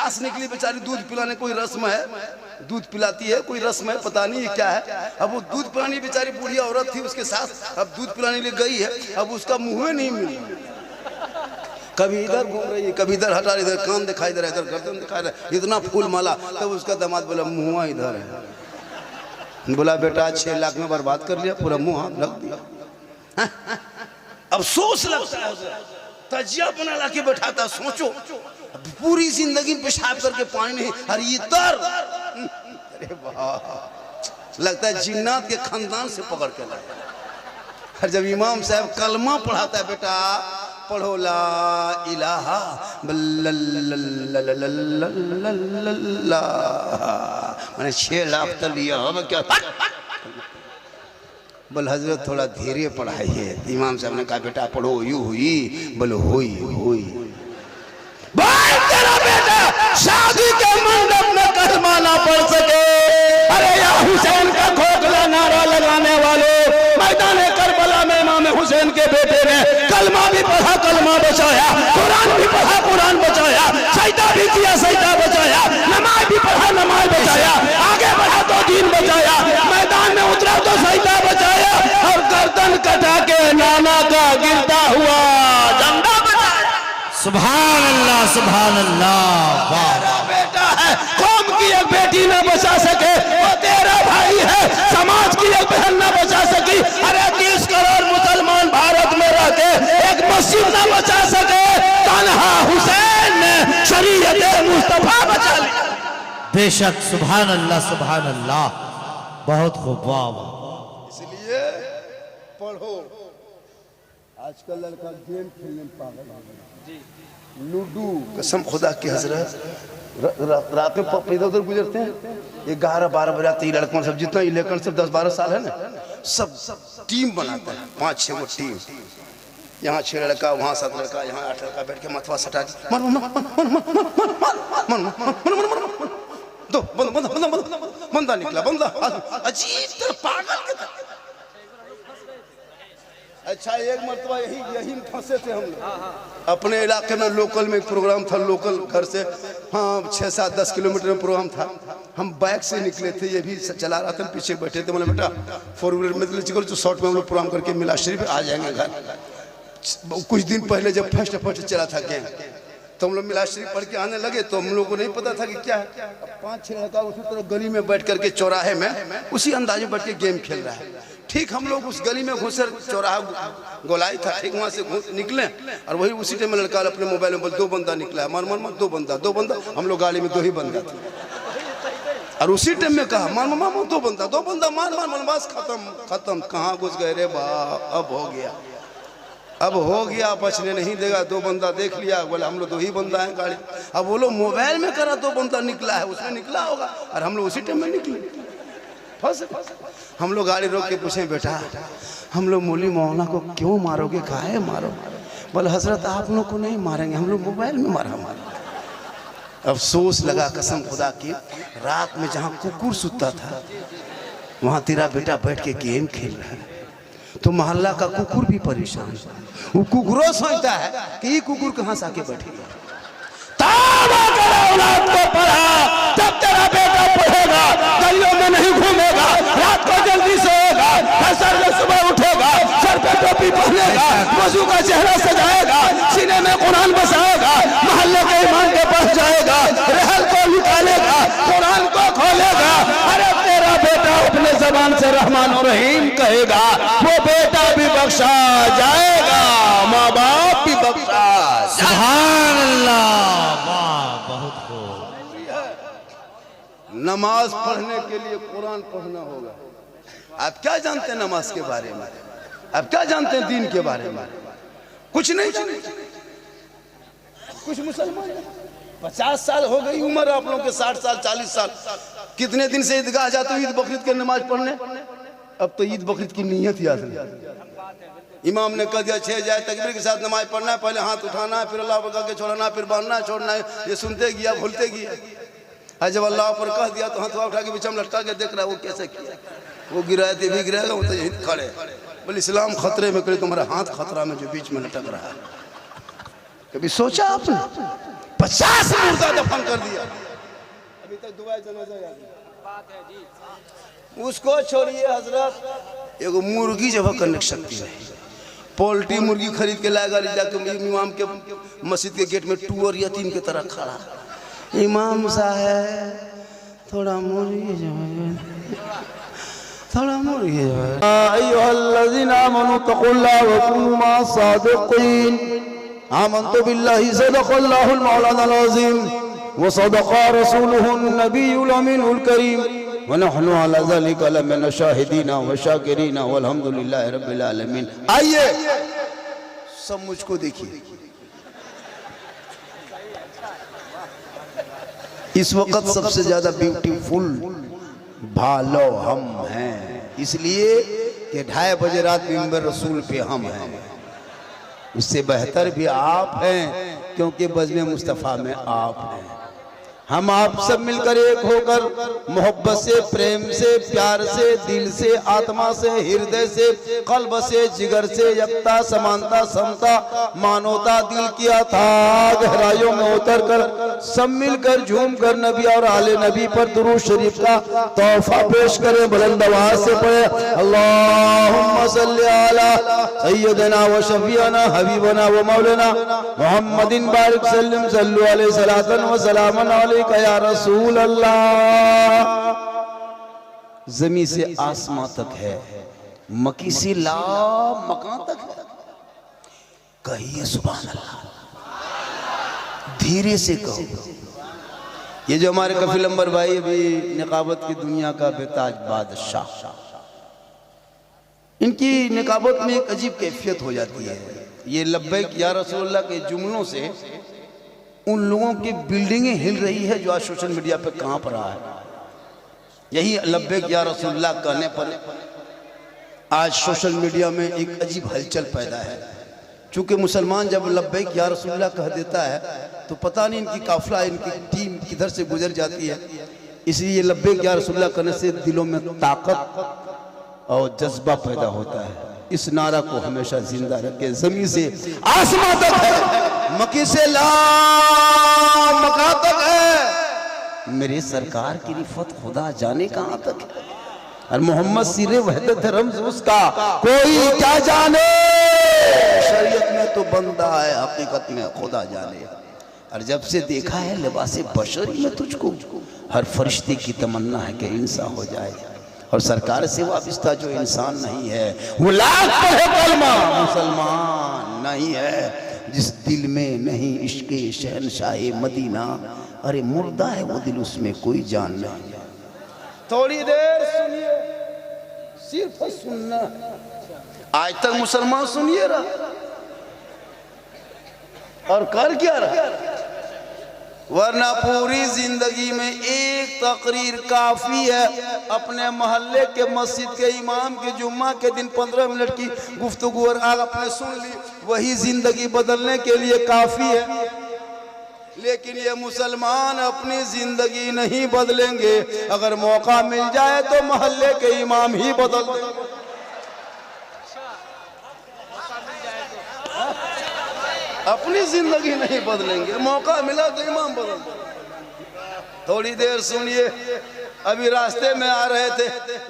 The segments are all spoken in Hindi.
सास निकली बेचारी दूध पिलाने, कोई रस्म है, दूध पिलाती है, कोई रस्म है, पता नहीं क्या है। अब वो दूध पिलाने बेचारी बूढ़ी औरत थी, उसके सास अब दूध पिलाने के लिए गई है, अब उसका मुँह नहीं मिल रहा, कभी इधर घूम रही है, कभी इधर हटा, इधर कान दिखाई दे रहा है, इधर गर्दन दिखाई दे रहा है, इतना फूल माला। तब उसका दामाद बोला मुँह इधर है। बोला बेटा 6 लाख में बर्बाद कर लिया, पूरा मुँह हाथ रख दिया। अफसोस लगता है, तजिया बना ला के बैठाता। सोचो पूरी जिंदगी पेशाब करके पानी नहीं, अरे ये तर, अरे वाह, लगता है जिन्नात के खानदान से पकड़ के लाया। और जब इमाम साहब कलमा पढ़ाता है, बेटा पढ़ो ला इलाहा मैंने 6 लाख तो लिया, अब क्या? बोल हजरत थोड़ा धीरे पढ़ाइए। इमाम साहब ने कहा बेटा पढ़ो, यू हुई, बोलो हुई हुई। भाई तेरा बेटा शादी के मंडप में कलमा ना पढ़ सके, अरे या हुसैन का खोखला नारा लगाने वाले, मैदान करबला में इमाम हुसैन के बेटे ने कलमा भी पढ़ा, कलमा बचाया, कुरान भी पढ़ा, कुरान बचाया, सजदा भी किया, सजदा बचाया, नमाज भी पढ़ा, नमाज बचाया, आगे बढ़ा तो दीन बचाया, मैदान में उतरा तो सजदा बचाया, और गर्दन कटा के नाना का गिरता हुआ झंडा बचाया। सुभान अल्लाह, सुभान अल्लाह। तेरा बेटा है, कौम की एक बेटी न बचा सके, वो तेरा भाई है, समाज की एक बहन न बचा सकी, अरे 30 करोड़ मुसलमान भारत में रहते एक मस्जिद न बचा सके, तन्हा हुसैन ने शरीयत मुस्तफा बचा ली। बेशक, सुभान अल्लाह, सुभान अल्लाह, बहुत खूब, वाह वाह। इसलिए पढ़ो। आजकल लड़का गेम खेलने में पागल है, लूडो, कसम खुदा की हजरत, रात में इधर उधर गुजरते हैं, 11-12 बजे आते ही लड़कों सब, जितना इलेक्शन सब 10-12 साल है ना, सब टीम बनाते हैं, 5-6 गो टीम, यहाँ 6 लड़का, वहाँ 7 लड़का, यहाँ 8 लड़का बैठ के मथवा सटा दो बंदा निकला, बंदा अजीब तरह पागल के तरह। अच्छा एक मरतबा यही फंसे थे हम लोग अपने इलाके में। लोकल में प्रोग्राम था, लोकल घर से हाँ 6-7-10 किलोमीटर में प्रोग्राम था। हम बाइक से निकले थे, ये भी चला रहा था, पीछे बैठे थे। बोले बेटा 4 व्हीलर में चलो तो शॉर्ट में हम लोग प्रोग्राम करके मिला शरीफ आ जाएंगे घर। कुछ दिन पहले जब फर्स्ट चला था गेम, तो हम लोग मिला शरीफ पढ़ के आने लगे, तो हम लोग को नहीं पता था कि क्या है। 5-6 लड़का उसी तरह गली में बैठ करके चौराहे में उसी अंदाज में बैठ के गेम खेल रहा है। ठीक हम लोग उस गली में घुसे, चौराहा गोलाई था, ठीक वहाँ से निकले, और वही उसी टाइम में लड़का अपने मोबाइल में बोल 2 बंदा निकला है, मार मार मार, 2 बंदा। हम लोग गाड़ी में 2 ही बंदा थे, और उसी टाइम में कहा मार मार 2 बंदा मार मार मार, बस खत्म। कहाँ घुस गए रे बाप, अब हो गया, बचने नहीं देगा। 2 बंदा देख लिया, बोले हम लोग 2 ही बंदा हैं गाड़ी। अब वो लोग मोबाइल में करा 2 बंदा निकला है, उसमें निकला होगा, और हम लोग उसी टाइम में निकले। हम लोग गाड़ी रोक के पूछे बेटा हम लोग मौली मौलाना को क्यों मारोगे, काहे मारो? बोले हजरत आप लोग को नहीं मारेंगे, हम लोग मोबाइल में मारा। अफसोस लगा कसम खुदा की, रात में जहाँ कुकुर सुता था वहाँ तेरा बेटा बैठ के गेम खेल रहा है, तो मोहल्ला का कुकुर भी परेशान। वो कुकुरों सोचता है कि ये कुकुर कहाँ से आके बैठेगा। औलाद को पढ़ा, तब तेरा बेटा पढ़ेगा, गलियों में नहीं घूमेगा, रात को जल्दी सोएगा, फजर में सुबह उठेगा, सर पे टोपी पहनेगा, वजू का चेहरा सजाएगा, सीने में कुरान बसाएगा, मोहल्ले के इमाम के पास जाएगा, रहल को निकालेगा, कुरान को खोलेगा। अरे तेरा बेटा अपने जबान से रहमान और रहीम कहेगा, वो बेटा भी बख्शा जाएगा, माँ बाप भी बख्शा। सुभान अल्लाह, बहुत खूब। नमाज पढ़ने के लिए कुरान पढ़ना होगा। आप क्या जानते हैं नमाज के बारे में? आप क्या जानते हैं दीन के बारे में? कुछ नहीं जानते। कुछ मुसलमान 50 साल हो गई उम्र आप लोगों के, 60 साल 40 साल, कितने दिन से ईदगाह जाते हो ईद बकरीद के नमाज पढ़ने? अब तो ईद बकरीद की नीयत याद नहीं। इमाम ने कह दिया 6 जाए तकबीर के साथ नमाज पढ़ना है, पहले हाथ उठाना है, फिर अल्लाह पर कह के छोड़ना, फिर बांधना है, छोड़ना है। ये सुनते गया भूलते गया। जब अल्लाह पर कह दिया तो हाथ उठा के बीच में लटका के देख रहा है वो कैसे किया, वो गिराए थे भी गिराएगा, वो तो यहीं खड़े। बोले इस्लाम खतरे में, करे तुम्हारा हाथ खतरा में जो बीच में लटक रहा है। कभी सोचा आपने? 50 मुर्दा दफन कर दिया, अभी तक दुआ जनाजा याद है। उसको छोड़िए हजरत, एगो मुर्गी जब करने की शक्ति है, पोल्ट्री मुर्गी खरीद के लाएगा, जाके इमाम के मस्जिद के गेट में टूअर यतीम की तरह खड़ा, इमाम साहब थोड़ा मुर्गी थोड़ा मुर्गी। अय्युहल्लज़ीना आमनू तक़ुल्लाह व कुनू मअस सादिक़ीन। आमन्तु बिल्लाहि सदक़ल्लाहुल मौलानाल अज़ीम व सदक़ा रसूलुहुन नबियुल अमीनुल करीम व नहनु अला ज़ालिका लमिन शाहिदीना व शाकिरीना वल्हम्दुलिल्लाहि रब्बिल आलमीन। आइए सब मुझको देखिए, इस वक्त सबसे ज्यादा ब्यूटीफुल भालो हम हैं, इसलिए कि 2:30 बजे रात मिंबर रसूल पे हम हैं। उससे बेहतर भी आप हैं, क्योंकि बज़्म मुस्तफ़ा में आप हैं। हम आप सब मिलकर एक होकर मोहब्बत से, प्रेम से, प्यार से, दिल से, आत्मा से, हृदय से, कल्ब से, जिगर से, यकता, समानता, समता, मानवता, दिल की अथाह गहराइयों में उतर कर सब मिलकर झूम कर नबी और आले नबी पर दुरूद शरीफ का तोहफा पेश करें। बुलंद आवाज से पढ़े, अल्लाहुम्मा सल्ली अला सय्यदना व शफीअना हबीबना व मौलाना मुहम्मदिन बारिक सल्लम सल्लु अलैहि सलातन व सलामन अलैका या रसूल अल्लाह। जमीन से आसमां तक है, मकी से ला मकान तक है, कहिए सुभान अल्लाह, धीरे से कहो। ये जो हमारे कफिल अंबर भाई अभी निकाबत की दुनिया का बेताज बादशाह, इनकी निकाबत में एक अजीब कैफियत हो जाती है। ये लब्बैक या रसूलुल्लाह के जुमलों से उन लोगों की बिल्डिंगें हिल रही है जो आज सोशल मीडिया पे कांप रहा है। यही लब्बैक या रसूलुल्लाह कहने पर आज सोशल मीडिया में एक अजीब हलचल पैदा है। चूंकि मुसलमान जब लब्बैक या रसूलुल्लाह कह देता है तो पता नहीं इनकी काफिला, इनकी टीम किधर से गुजर जाती है। इसलिए लब्बैक या रसूलुल्लाह कहने से दिलों में ताकत और जज्बा पैदा होता है। इस नारा को हमेशा जिंदा रखे। जमीन से आसमां तक है, मकी से ला मका तक है, मेरे सरकार की रिफत खुदा जाने कहां तक है। और मोहम्मद सिरे वहदत रम्ज उसका कोई क्या जाने, शरीयत में तो बंदा है, हकीकत में खुदा जाने। और जब से देखा है लिबासे बशरी में तुझको, हर फरिश्ते की तमन्ना है कि इंसान हो जाए। और सरकार से वाबिस्ता जो इंसान नहीं है वो लाख पढ़े कलमा मुसलमान नहीं है। जिस दिल में नहीं इश्क़े शहनशाहे मदीना, अरे मुर्दा है वो दिल, उसमें कोई जान नहीं। थोड़ी देर सुनिए, सिर्फ सुनना। आज तक मुसलमान सुनिए रहा और कर क्या रहा, वरना पूरी जिंदगी में एक तकरीर काफी है। अपने मोहल्ले के मस्जिद के इमाम की जुम्मा के दिन 15 मिनट की गुफ्तगू और आग आपने सुन ली, वही जिंदगी बदलने के लिए काफी है। लेकिन ये मुसलमान अपनी जिंदगी नहीं बदलेंगे। अगर मौका मिल जाए तो मोहल्ले के इमाम ही बदल देंगे। अपनी जिंदगी नहीं बदलेंगे, मौका मिला तो इमाम बदल दो। थोड़ी देर सुनिए। अभी रास्ते में आ रहे थे,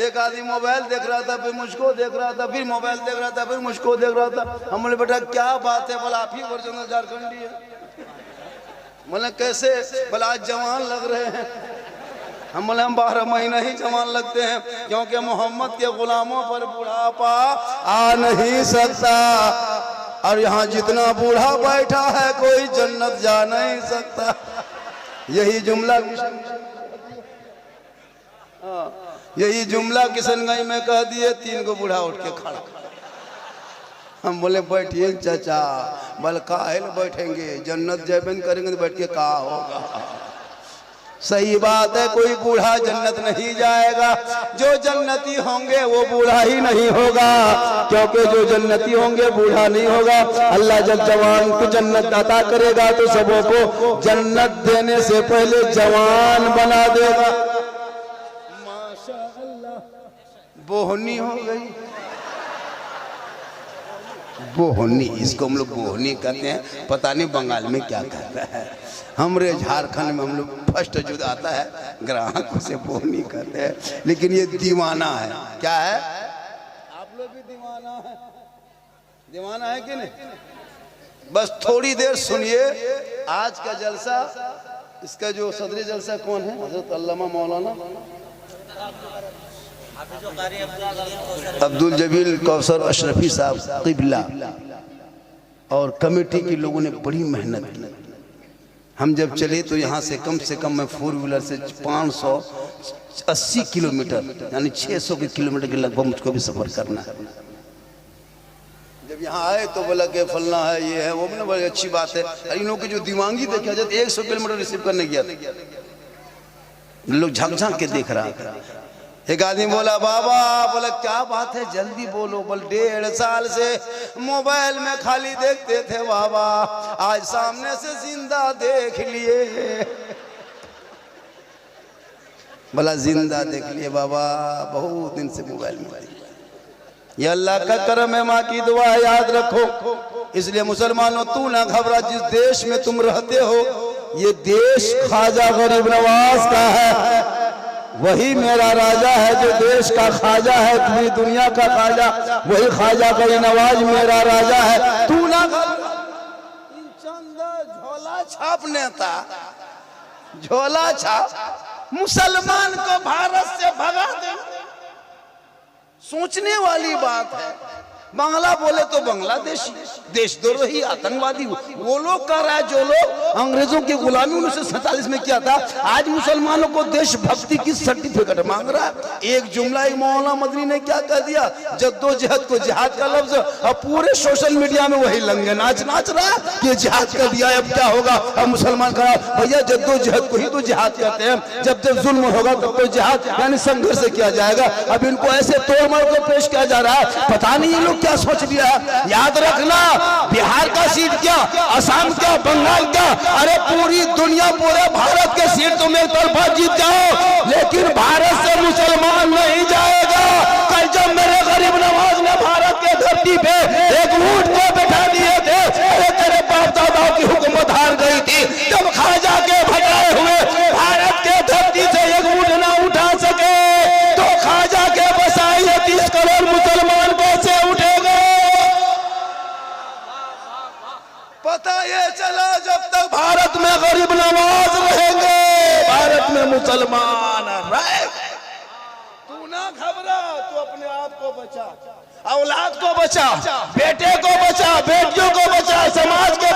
एक आदमी मोबाइल देख रहा था, फिर मुझको देख रहा था, फिर मोबाइल देख रहा था, फिर मुझको देख रहा था। हम बोले बेटा क्या बात है? बोला आप ही ओरिजिनल झारखंडी है। बोले कैसे? बोला आज जवान लग रहे हैं। हम बोले हम 12 महीना ही जवान लगते हैं, क्योंकि मोहम्मद के गुलामों पर बुढ़ापा आ नहीं सकता। और यहाँ जितना बूढ़ा बैठा है कोई जन्नत जा नहीं सकता। यही जुमला यही जुमला किशनगंज में कह दिए, 3 गो बूढ़ा उठ के खड़ा। हम बोले बैठिए चाचा। बोले काहे बैठेंगे, जन्नत जय बंद करेंगे तो बैठ के कहा होगा। सही बात है, कोई बूढ़ा जन्नत नहीं जाएगा। जो जन्नती होंगे वो बूढ़ा ही नहीं होगा, क्योंकि जो जन्नती होंगे बूढ़ा नहीं होगा। अल्लाह जब जवान को जन्नत अता करेगा तो सबों को जन्नत देने से पहले जवान बना देगा। माशाअल्लाह, बोहनी हो गई। बोहनी, इसको हम लोग बोहनी कहते हैं, पता नहीं बंगाल में क्या कहता है। हमरे झारखंड में हम लोग फर्स्ट जो आता है ग्राहक से बोहनी कहते हैं, लेकिन ये दीवाना है। क्या है? आप लोग भी दीवाना है, दीवाना है कि नहीं? बस थोड़ी देर सुनिए आज का जलसा। इसका जो सदरी जलसा कौन है? हजरत अल्लामा मौलाना अब्दुल जलील कौसर अशरफी साहब क़िबला और कमेटी के लोगों ने बड़ी मेहनत की। हम जब चले तो यहाँ से कम मैं 4 व्हीलर से 580 किलोमीटर यानी 600 किलोमीटर के लगभग मुझको भी सफर करना है। जब यहाँ आए तो बोला कि फलना है, ये है, वो भी ना, बड़ी अच्छी बात है। इन लोगों की जो दिमागी देखा जाए 100 किलोमीटर रिसीव करने गया था, लोग झांक के देख रहा था। एक आदमी बोला बाबा, बोला क्या बात है जल्दी बोलो। बोल 1.5 साल से मोबाइल में खाली देखते थे बाबा, आज सामने से जिंदा देख लिए। बोला जिंदा देख लिए बाबा, बहुत दिन से मोबाइल में। ये अल्लाह का करम है, माँ की दुआ याद रखो। इसलिए मुसलमानों तू ना घबरा, जिस देश में तुम रहते हो ये देश ख्वाजा गरीब नवाज का है, वही मेरा राजा है जो देश का ख्वाजा है, पूरी दुनिया का ख्वाजा वही ख्वाजा गरीब नवाज मेरा राजा है। तू ना झोला छाप नेता, झोला छाप मुसलमान को भारत से भगा दे, सोचने वाली बात है। बांग्ला बोले तो बांग्लादेशी, देशद्रोही, आतंकवादी वो लोग कर रहा है जो लोग अंग्रेजों की गुलामी 1947 में किया था। आज मुसलमानों को देशभक्ति की सर्टिफिकेट मांग रहा है। एक जुमला मौलाना मदनी ने क्या कह दिया, जद्दोजहद को जिहाद का लफ्ज, अब पूरे सोशल मीडिया में वही लंगे नाच रहा है कि जिहाद कर दिया, अब क्या होगा, अब मुसलमान कहा भैया जद्दोजहद को ही तो जिहाद कहते हैं। जब जब जुल्म होगा तब तो जिहाद यानी संघर्ष किया जाएगा। अब इनको ऐसे तोड़ मरोड़ को पेश किया जा रहा है, पता नहीं ये लोग क्या सोच लिया। याद रखना, बिहार का सीट क्या, असम क्या, बंगाल क्या, अरे पूरी दुनिया पूरे भारत के सीट तुम एक तरफा जीत जाओ, लेकिन भारत से मुसलमान नहीं जाएगा। कल जब मेरे गरीब नवाज ने भारत के धरती पे एक ऊंट को बैठा दिए थे, अरे तेरे बाप दादाओं की हुकूमत हार गई थी, जब खाजा के भगाए हुए भारत के धरती से एक ऊंट ना उठा सके तो खाजा के बसाए 30 करोड़ मुसलमान कैसे उठेगा? पता ये चला जब तक भारत में गरीब नवाज रहेंगे, भारत में मुसलमान रहेंगे। तू ना घबरा, तू अपने आप को बचा, औलाद को बचा, बेटे को बचा, बेटियों को बचा, समाज के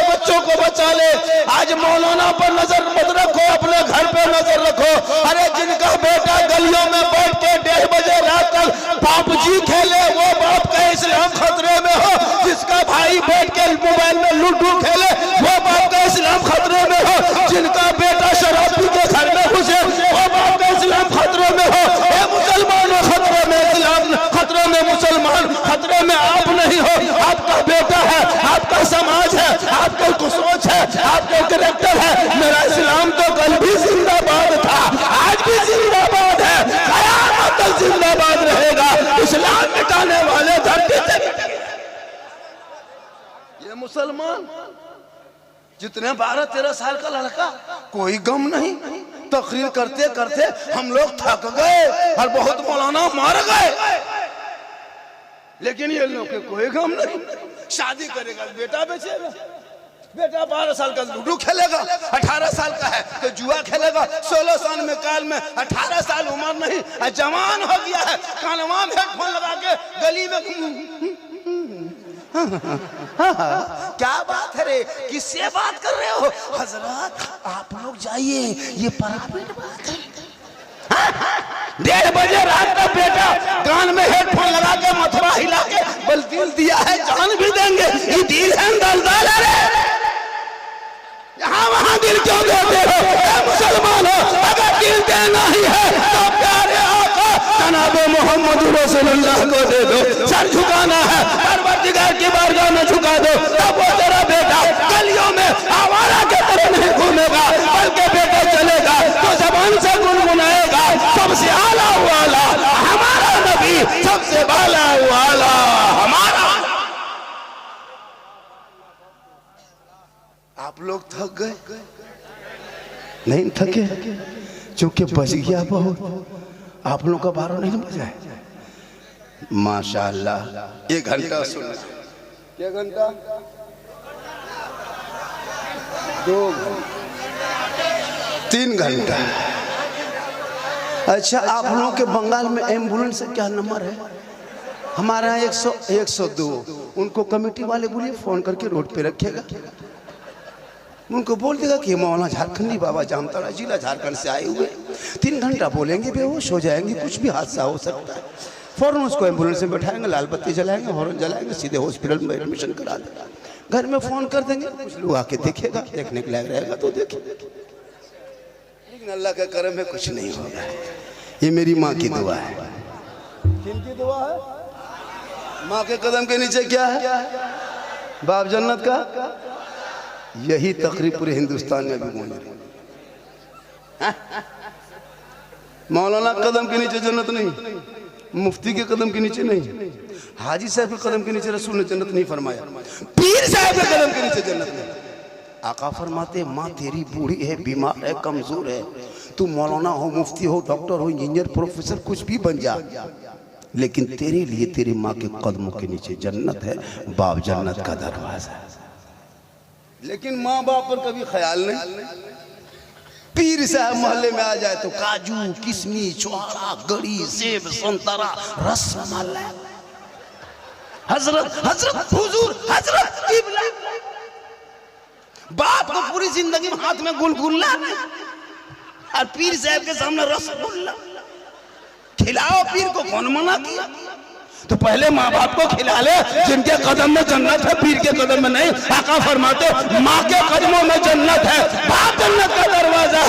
बच्चों को बचा ले। आज मौलाना पर नजर मत रखो, अपने घर पे नजर रखो। अरे जिनका बेटा गलियों में बैठ के 1:30 बजे रात तक PUBG खेले, वो बाप का इस्लाम खतरे में हो। जिसका भाई बैठ के मोबाइल में लूडो खेले, वो बाप का इस्लाम खतरे में हो। जिनका बेटा शराब पी के घर में घुसे, वो बाप का इस्लाम खतरे में हो। ये मुसलमानों खतरे में, इस्लाम खतरे में, मुसलमान खतरे में आप नहीं हो। आपका बेटा है, आपका समाज है, आपका सोच है, आपका कैरेक्टर है। मेरा इस्लाम तो कल भी जिंदाबाद था, आज भी जिंदाबाद है, क़यामत तक जिंदाबाद रहेगा। इस्लाम मिटाने वाले धरती से ये मुसलमान जितने 12-13 साल का लड़का, कोई गम नहीं। तकरीर करते करते हम लोग थक गए और बहुत मौलाना मार गए, लेकिन ये लोग के कोई गम नहीं। शादी करेगा बेटा बेचेगा, बेटा 12 साल का लूडो खेलेगा, 18 साल का है तो जुआ खेलेगा, 16 साल में काल में 18 साल उम्र नहीं जवान हो गया है, कानवा में हेडफोन लगा के गली में क्या बात है रे, किससे बात कर रहे हो? हजरत आप लोग जाइए, ये प्राइवेट बात है। 1:30 बजे रात का बेटा कान में हेडफोन लगा के मथुरा हिला के बल दिल दिया है, जान भी देंगे, ये दिल है दलदल है रे। यहाँ वहाँ दिल क्यों देते हो? मुसलमान हो, अगर दिल देना ही है तो प्यारे आका जनाब मोहम्मद रसूलुल्लाह को दे दो। सर झुकाना है परवरदिगार की बारगाह में झुका दो, तब वो तेरा बेटा गलियों में आवारा के तरह नहीं घूमेगा, बल्कि बेटा चलेगा तो जबान से गुनगुनाएगा, सबसे आला वाला हमारा नबी, सबसे बाला वाला हमारा। नहीं थके, क्योंकि बज गया बहुत। आप लोगों का 12 नहीं बजा है। माशाअल्लाह। 1 घंटा सुन, क्या घंटा, 2 3 घंटा। अच्छा, आप लोगों के बंगाल में एम्बुलेंस का क्या नंबर है? हमारे यहाँ 100 102। उनको कमेटी वाले बोलिए फोन करके रोड पे रखिएगा। उनको बोल देगा कि मौलाना झारखंडी बाबा जामताड़ा जिला झारखंड से आए हुए, 3 घंटा बोलेंगे, बेहोश हो जाएंगे, कुछ भी हादसा हो सकता है। फौरन उसको एम्बुलेंस में बैठाएंगे, लाल बत्ती जलाएंगे, हॉर्न जलाएंगे, सीधे हॉस्पिटल में एडमिशन करा देगा। घर में फोन कर देंगे, कुछ लोग आके देखेगा, देखने के लायक रहेगा तो देखे। लेकिन अल्लाह का करम है, कुछ नहीं होगा। ये मेरी माँ की दुआ है। किनकी दुआ है? माँ के कदम के नीचे क्या है? बाप जन्नत का। यही तकरीब पूरे हिंदुस्तान में भी गूंज रही है। मौलाना कदम के नीचे जन्नत नहीं, मुफ्ती के कदम के नीचे नहीं, हाजी साहब के कदम के नीचे रसूल ने जन्नत नहीं फरमाया, पीर साहब के कदम के नीचे जन्नत नहीं। आका फरमाते, माँ तेरी बूढ़ी है, बीमार है, कमजोर है, तू मौलाना हो, मुफ्ती हो, डॉक्टर हो, इंजीनियर, प्रोफेसर, कुछ भी बन जा, लेकिन तेरे लिए तेरी माँ के कदमों के नीचे जन्नत है, बाप जन्नत का दरवाजा है। लेकिन माँ बाप पर कभी ख्याल नहीं। पीर साहब मोहल्ले में आ जाए तो काजू, किशमिश, छोहारा, गड़ी, सेब, संतरा, रसमलाई, हजरत हजरत हुजूर हजरत किबला। बाप को पूरी जिंदगी में हाथ में गुलगुल्ला और पीर साहब के सामने रसगुल्ला। खिलाओ पीर को, कौन मना किया? तो पहले माँ बाप को खिला ले, जिनके कदम में जन्नत है, पीर के कदम में नहीं। आका फरमाते, माँ के कदमों में जन्नत है, बाप जन्नत का दरवाजा